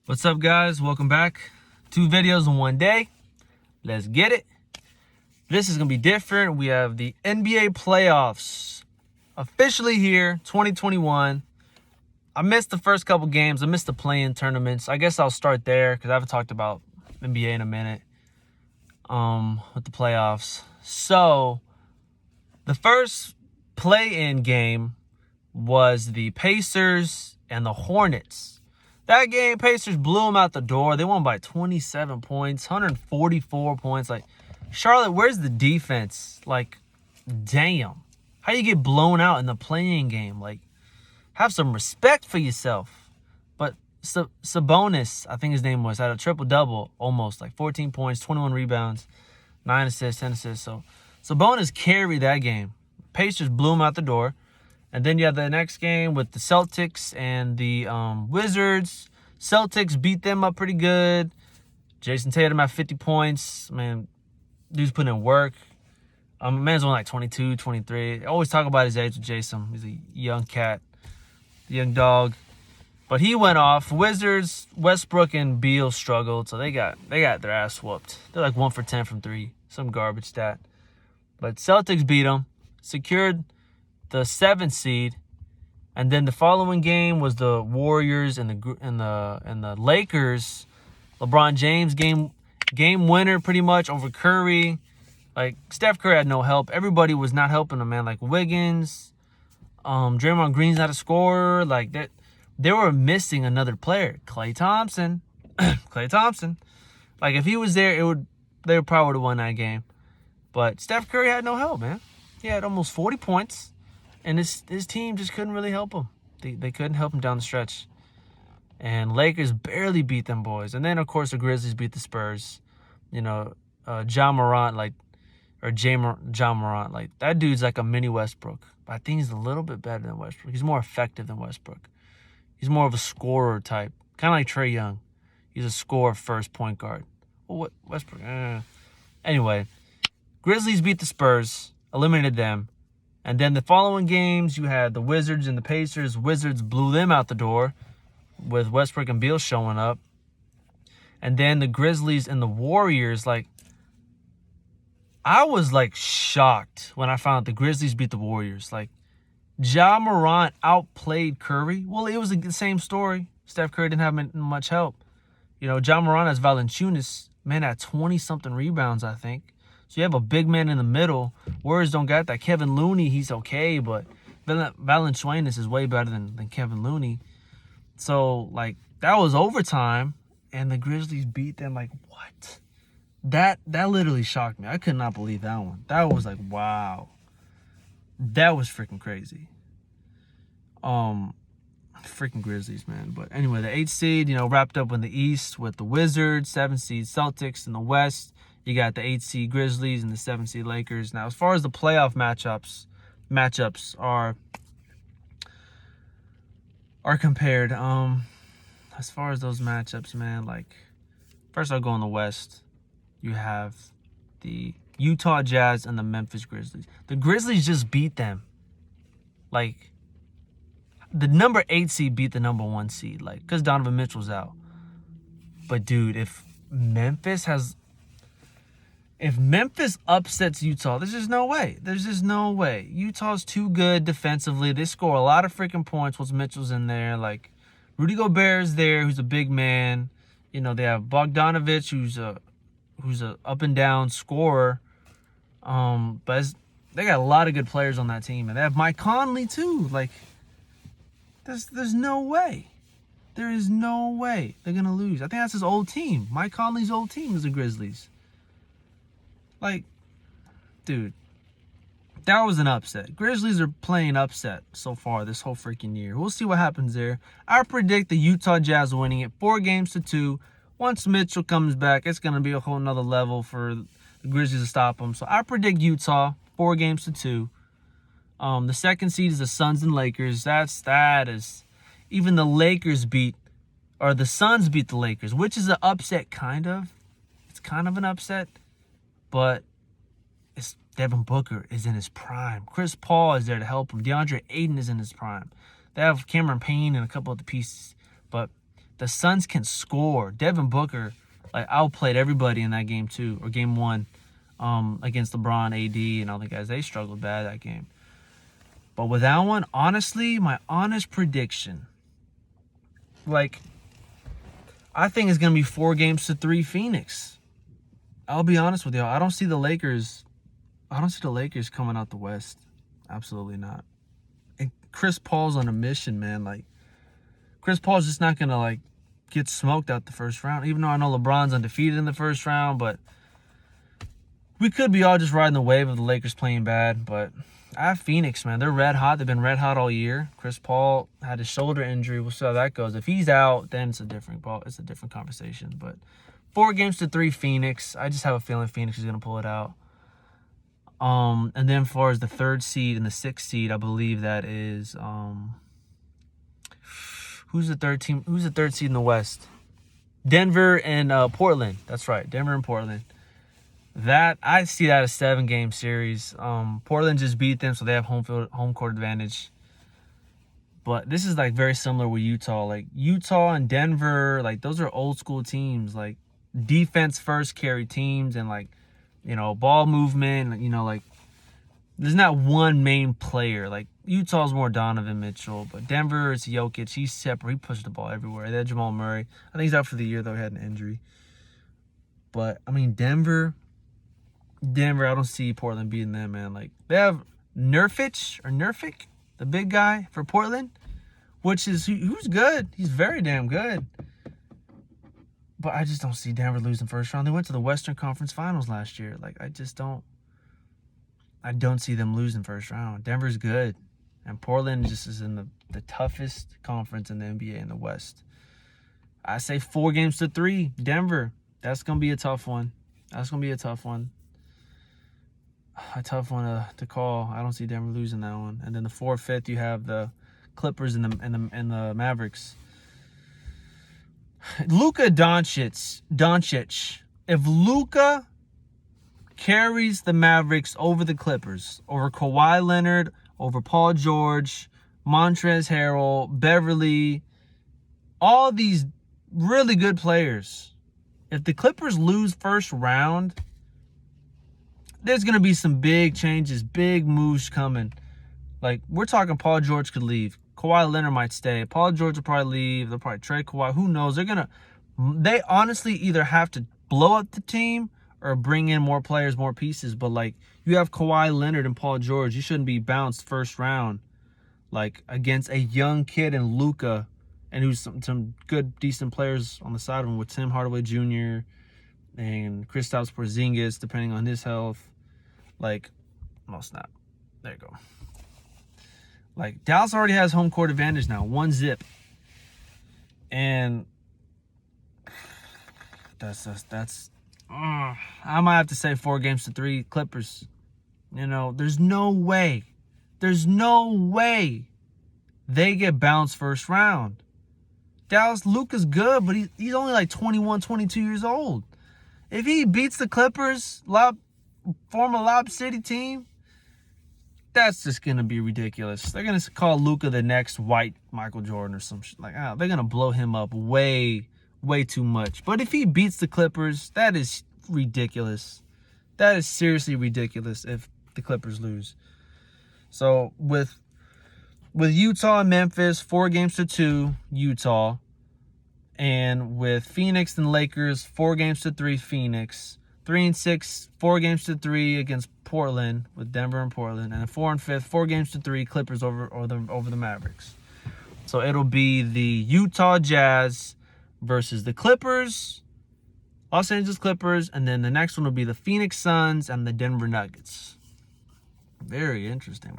What's up, guys? Welcome back. 2 videos in one day. Let's get it. This is going to be different. We have the NBA playoffs officially here, 2021. I missed the first couple games. I missed the play-in tournaments. I guess I'll start there because I haven't talked about NBA in a minute with the playoffs. So, the first play-in game was the Pacers and the Hornets. That game, Pacers blew them out the door. They won by 27 points, 144 points. Like, Charlotte, where's the defense? Like, damn. How you get blown out in the play-in game? Like, have some respect for yourself. But Sabonis, I think his name was, had a triple-double almost. Like, 14 points, 21 rebounds, 9 assists, 10 assists. So, Sabonis carried that game. Pacers blew him out the door. And then you have the next game with the Celtics and the Wizards. Celtics beat them up pretty good. Jason Tatum had 50 points. Man, dude's putting in work. Man's only like 22, 23. I always talk about his age with Jason. He's a young cat, a young dog. But he went off. Wizards, Westbrook and Beal struggled, so they got their ass whooped. They're like 1 for 10 from 3. Some garbage stat. But Celtics beat them, secured the 7th seed, and then the following game was the Warriors and the Lakers. LeBron James game winner pretty much over Curry. Like, Steph Curry had no help. Everybody was not helping him, man. Like Wiggins, Draymond Green's not a scorer. Like that, they were missing another player, Klay Thompson. Klay Thompson. Like, if he was there, they probably would have won that game. But Steph Curry had no help, man. He had almost 40 points. And his team just couldn't really help him. They couldn't help him down the stretch. And Lakers barely beat them boys. And then, of course, the Grizzlies beat the Spurs. You know, Ja Morant, Ja Morant, like, that dude's like a mini Westbrook. But I think he's a little bit better than Westbrook. He's more effective than Westbrook. He's more of a scorer type. Kind of like Trae Young. He's a scorer first point guard. Well, what Westbrook? Anyway, Grizzlies beat the Spurs, eliminated them. And then the following games, you had the Wizards and the Pacers. Wizards blew them out the door with Westbrook and Beal showing up. And then the Grizzlies and the Warriors, like, I was, like, shocked when I found out the Grizzlies beat the Warriors. Like, Ja Morant outplayed Curry. Well, it was the same story. Steph Curry didn't have much help. You know, Ja Morant has Valanciunas, man, at 20-something rebounds, I think. So you have a big man in the middle. Warriors don't got that. Kevin Looney, he's okay, but Valanciunas is way better than Kevin Looney. So, like, that was overtime, and the Grizzlies beat them. Like, what? That literally shocked me. I could not believe that one. That was like, wow. That was freaking crazy. Freaking Grizzlies, man. But anyway, the 8th seed, you know, wrapped up in the East with the Wizards, 7th seed Celtics in the West. You got the 8th seed Grizzlies and the 7th seed Lakers. Now, as far as the playoff matchups are compared, as far as those matchups, man, like, first I'll go in the West. You have the Utah Jazz and the Memphis Grizzlies. The Grizzlies just beat them. Like, the number 8 seed beat the number 1 seed, like, because Donovan Mitchell's out. But, dude, if Memphis upsets Utah, there's just no way. There's just no way. Utah's too good defensively. They score a lot of freaking points once Mitchell's in there. Like, Rudy Gobert's there, who's a big man. You know, they have Bogdanovich, who's a up and down scorer. But they got a lot of good players on that team, and they have Mike Conley too. Like, there's no way. There is no way they're gonna lose. I think that's his old team. Mike Conley's old team is the Grizzlies. Like, dude, that was an upset. Grizzlies are playing upset so far this whole freaking year. We'll see what happens there. I predict the Utah Jazz winning it 4-2. Once Mitchell comes back, it's going to be a whole nother level for the Grizzlies to stop them. So I predict Utah 4-2. The 2nd seed is the Suns and Lakers. That is, even the Suns beat the Lakers, which is an upset, kind of. It's kind of an upset. But Devin Booker is in his prime. Chris Paul is there to help him. DeAndre Ayton is in his prime. They have Cameron Payne and a couple other pieces. But the Suns can score. Devin Booker like outplayed everybody in that game too, or game one, against LeBron, AD, and all the guys. They struggled bad that game. But with that one, honestly, my honest prediction, like, I think it's gonna be 4-3 Phoenix. I'll be honest with y'all. I don't see the Lakers coming out the West. Absolutely not. And Chris Paul's on a mission, man. Like, Chris Paul's just not gonna like get smoked out the first round. Even though I know LeBron's undefeated in the first round, but we could be all just riding the wave of the Lakers playing bad. But I have Phoenix, man. They're red hot. They've been red hot all year. Chris Paul had his shoulder injury. We'll see how that goes. If he's out, then it's a different conversation. But 4-3 Phoenix. I just have a feeling Phoenix is gonna pull it out. And then as far as the 3rd seed and the 6th seed, I believe that is who's the 3rd team? Who's the 3rd seed in the West? Denver and Portland. That's right, Denver and Portland. That I see that as a 7-game series. Portland just beat them, so they have home court advantage. But this is like very similar with Utah. Like Utah and Denver, like those are old school teams, like defense first carry teams, and like, you know, ball movement, you know, like there's not one main player. Like Utah's more Donovan Mitchell, but Denver is Jokic. He's separate. He pushed the ball everywhere. They had Jamal Murray. I think he's out for the year though. He had an injury. But I mean, Denver, I don't see Portland beating them, man. Like they have Nurkic, the big guy for Portland, which is who's good. He's very damn good. But I just don't see Denver losing first round. They went to the Western Conference Finals last year. Like I don't see them losing first round. Denver's good. And Portland just is in the toughest conference in the NBA in the West. I say 4-3 Denver. That's going to be a tough one. A tough one to call. I don't see Denver losing that one. And then the 4th, 5th, you have the Clippers and the Mavericks. Luka Doncic. If Luka carries the Mavericks over the Clippers, over Kawhi Leonard, over Paul George, Montrezl Harrell, Beverly, all these really good players. If the Clippers lose first round, there's going to be some big changes, big moves coming. Like, we're talking Paul George could leave. Kawhi Leonard might stay. Paul George will probably leave. They'll probably trade Kawhi. Who knows? They honestly either have to blow up the team or bring in more players, more pieces. But, like, you have Kawhi Leonard and Paul George. You shouldn't be bounced first round, like, against a young kid and Luka, and who's some good, decent players on the side of him with Tim Hardaway Jr. and Kristaps Porzingis, depending on his health. Like, no snap. There you go. Like, Dallas already has home court advantage now, 1-0. And that's I might have to say 4-3 Clippers. You know, there's no way they get bounced first round. Dallas, Luka's good, but he's only like 21, 22 years old. If he beats the Clippers, former Lob City team, that's just going to be ridiculous. They're going to call Luka the next white Michael Jordan or some shit. Like, they're going to blow him up way too much. But if he beats the Clippers, that is ridiculous. That is seriously ridiculous if the Clippers lose. So with Utah and Memphis, 4-2 Utah. And with Phoenix and Lakers, 4-3 Phoenix. 3-6, 4-3 against Portland with Denver and Portland, and 4 and 5th, 4-3 Clippers over the Mavericks. So it'll be the Utah Jazz versus the Clippers, Los Angeles Clippers, and then the next one will be the Phoenix Suns and the Denver Nuggets. Very interesting.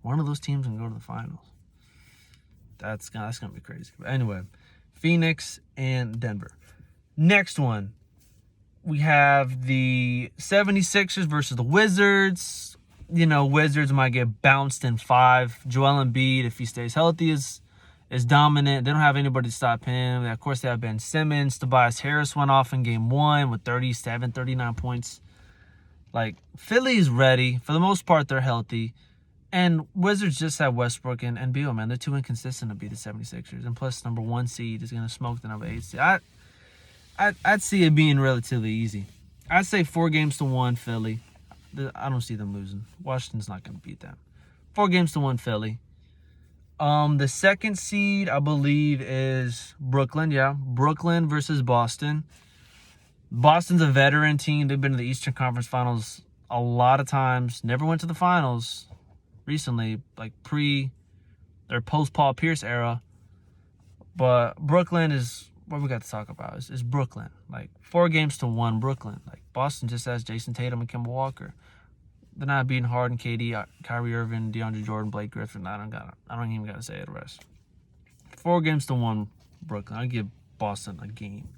One of those teams can go to the finals. That's gonna be crazy. But anyway, Phoenix and Denver. Next one. We have the 76ers versus the Wizards. You know, Wizards might get bounced in 5. Joel Embiid, if he stays healthy, is dominant. They don't have anybody to stop him. Of course, they have Ben Simmons. Tobias Harris went off in game 1 with 39 points. Like, Philly is ready. For the most part, they're healthy. And Wizards just have Westbrook and Beal, man. They're too inconsistent to beat the 76ers. And plus, number 1 seed is going to smoke the number 8 seed. I'd see it being relatively easy. I'd say 4-1 Philly. I don't see them losing. Washington's not going to beat them. 4-1 Philly. The 2nd seed, I believe, is Brooklyn. Yeah, Brooklyn versus Boston. Boston's a veteran team. They've been to the Eastern Conference Finals a lot of times. Never went to the finals recently, like post-Paul Pierce era. But Brooklyn is what we got to talk about. Is Brooklyn. Like, 4-1 Brooklyn. Like, Boston just has Jason Tatum and Kemba Walker. They're not beating Harden, KD, Kyrie Irving, DeAndre Jordan, Blake Griffin. I don't even got to say the rest. 4-1 Brooklyn. I give Boston a game.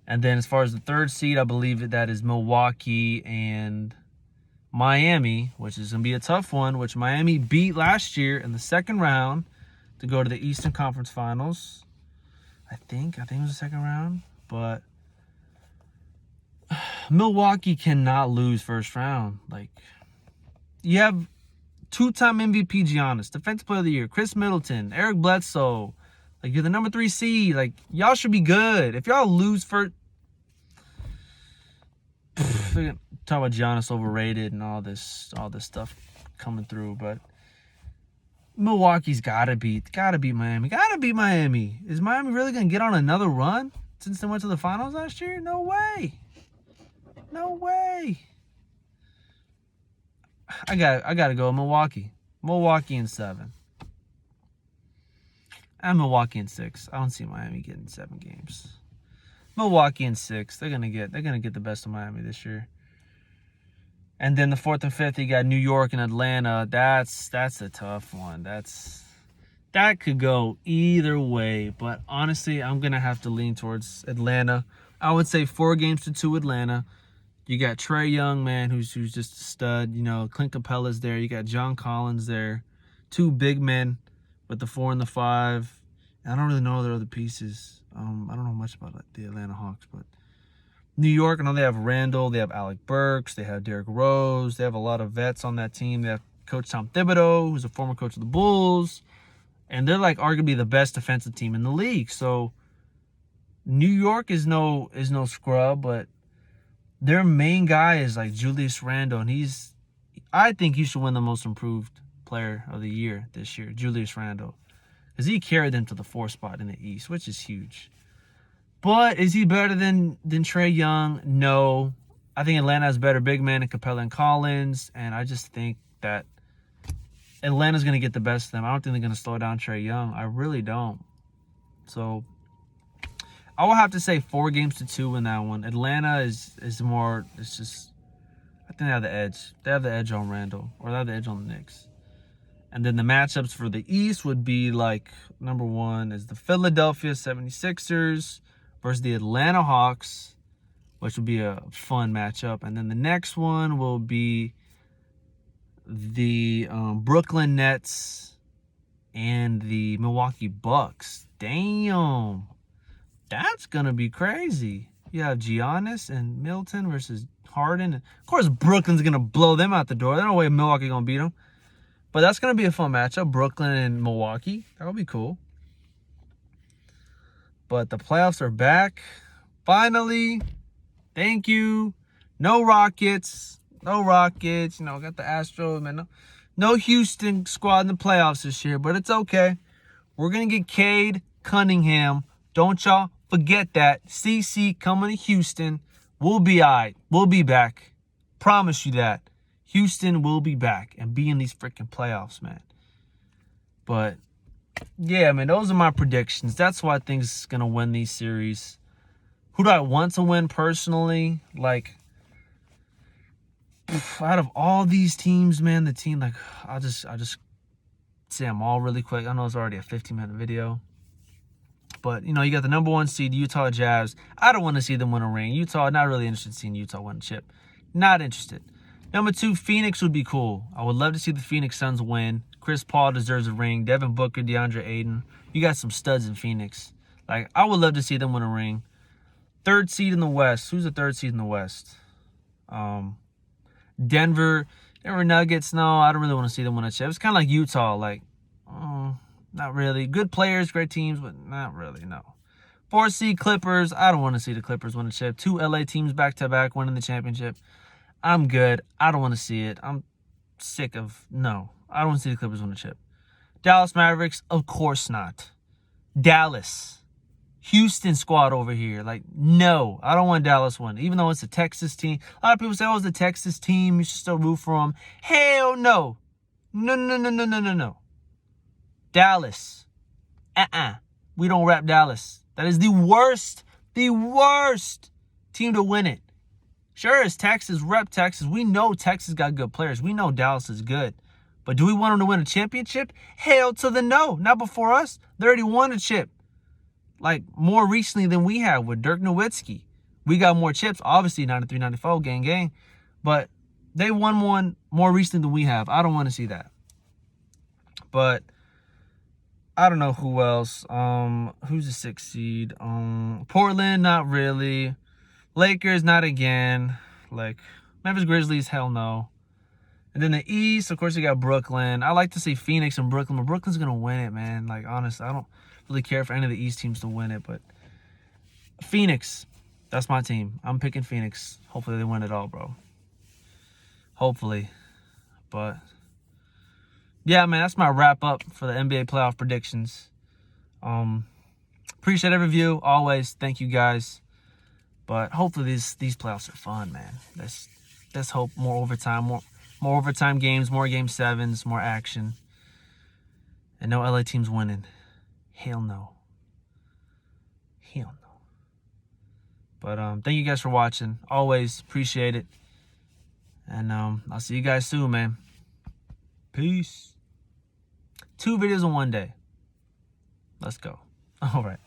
And then as far as the 3rd seed, I believe that is Milwaukee and Miami, which is going to be a tough one, which Miami beat last year in the 2nd round to go to the Eastern Conference Finals. I think it was the 2nd round. But Milwaukee cannot lose first round. Like, you have 2-time MVP Giannis, Defensive Player of the Year, Chris Middleton, Eric Bledsoe. Like, you're the number 3 seed. Like, y'all should be good. If y'all lose first... Talk about Giannis overrated and all this stuff coming through, but Milwaukee's gotta beat Miami. Gotta beat Miami. Is Miami really gonna get on another run since they went to the finals last year? No way. No way. I gotta go Milwaukee. Milwaukee in 7. And Milwaukee in 6. I don't see Miami getting 7 games. Milwaukee in 6. They're gonna get the best of Miami this year. And then the 4th and 5th, you got New York and Atlanta. That's a tough one. That could go either way. But honestly, I'm gonna have to lean towards Atlanta. I would say 4-2 Atlanta. You got Trae Young, man, who's just a stud. You know, Clint Capella's there. You got John Collins there. 2 big men with the 4 and the 5. And I don't really know their other pieces. I don't know much about the Atlanta Hawks, but New York, I know they have Randall, they have Alec Burks, they have Derrick Rose, they have a lot of vets on that team. They have Coach Tom Thibodeau, who's a former coach of the Bulls, and they're like arguably the best defensive team in the league. So New York is no scrub, but their main guy is like Julius Randle, and I think he should win the Most Improved Player of the Year this year, Julius Randle. Because he carried them to the 4th spot in the East, which is huge. But is he better than Trae Young? No. I think Atlanta has better big men in Capella and Collins. And I just think that Atlanta's going to get the best of them. I don't think they're going to slow down Trae Young. I really don't. So I will have to say 4-2 in that one. Atlanta is more, it's just, I think they have the edge. They have the edge on Randall, or they have the edge on the Knicks. And then the matchups for the East would be like, number 1 is the Philadelphia 76ers versus the Atlanta Hawks, which would be a fun matchup. And then the next one will be the Brooklyn Nets and the Milwaukee Bucks. Damn. That's going to be crazy. You have Giannis and Middleton versus Harden. Of course, Brooklyn's going to blow them out the door. There's no way Milwaukee going to beat them. But that's going to be a fun matchup, Brooklyn and Milwaukee. That'll be cool. But the playoffs are back. Finally. Thank you. No Rockets. You know, got the Astros, man. No Houston squad in the playoffs this year, but it's okay. We're going to get Cade Cunningham. Don't y'all forget that. CC coming to Houston. We'll be all right. We'll be back. Promise you that. Houston will be back and be in these freaking playoffs, man. But, yeah, man, those are my predictions. That's why I think it's going to win these series. Who do I want to win personally? Like, out of all these teams, man, the team, like, I'll just say them all really quick. I know it's already a 15-minute video. But, you know, you got the number 1 seed, Utah Jazz. I don't want to see them win a ring. Utah, not really interested in seeing Utah win a chip. Not interested. Number 2, Phoenix would be cool. I would love to see the Phoenix Suns win. Chris Paul deserves a ring. Devin Booker, DeAndre Ayton. You got some studs in Phoenix. Like, I would love to see them win a ring. 3rd seed in the West. Who's the 3rd seed in the West? Denver. Denver Nuggets, no, I don't really want to see them win a chip. It's kind of like Utah, like, not really. Good players, great teams, but not really, no. 4 seed Clippers, I don't want to see the Clippers win a chip. 2 LA teams back-to-back winning the championship. I'm good. I don't want to see it. I'm sick of, no. I don't want to see the Clippers win a chip. Dallas Mavericks, of course not. Dallas. Houston squad over here. Like, no. I don't want Dallas win. Even though it's a Texas team. A lot of people say, oh, it's a Texas team. You should still root for them. Hell no. No, no, no, no, no, no, no. Dallas. We don't rap Dallas. That is the worst team to win it. Sure, it's Texas, rep Texas. We know Texas got good players. We know Dallas is good. But do we want them to win a championship? Hell to the no. Not before us. They already won a chip. Like, more recently than we have with Dirk Nowitzki. We got more chips. Obviously, 93, 94, gang. But they won one more recently than we have. I don't want to see that. But I don't know who else. Who's the 6th seed? Portland, not really. Lakers, not again. Like, Memphis Grizzlies, hell no. And then the East, of course, you got Brooklyn. I like to see Phoenix and Brooklyn, but Brooklyn's going to win it, man. Like, honestly, I don't really care for any of the East teams to win it, but Phoenix, that's my team. I'm picking Phoenix. Hopefully they win it all, bro. Hopefully. But yeah, man, that's my wrap up for the NBA playoff predictions. Appreciate every view, always. Thank you guys. But hopefully these playoffs are fun, man. Let's hope more overtime, more overtime games, more game 7s, more action. And no LA teams winning. Hell no. Hell no. But thank you guys for watching. Always appreciate it. And I'll see you guys soon, man. Peace. 2 videos in one day. Let's go. All right.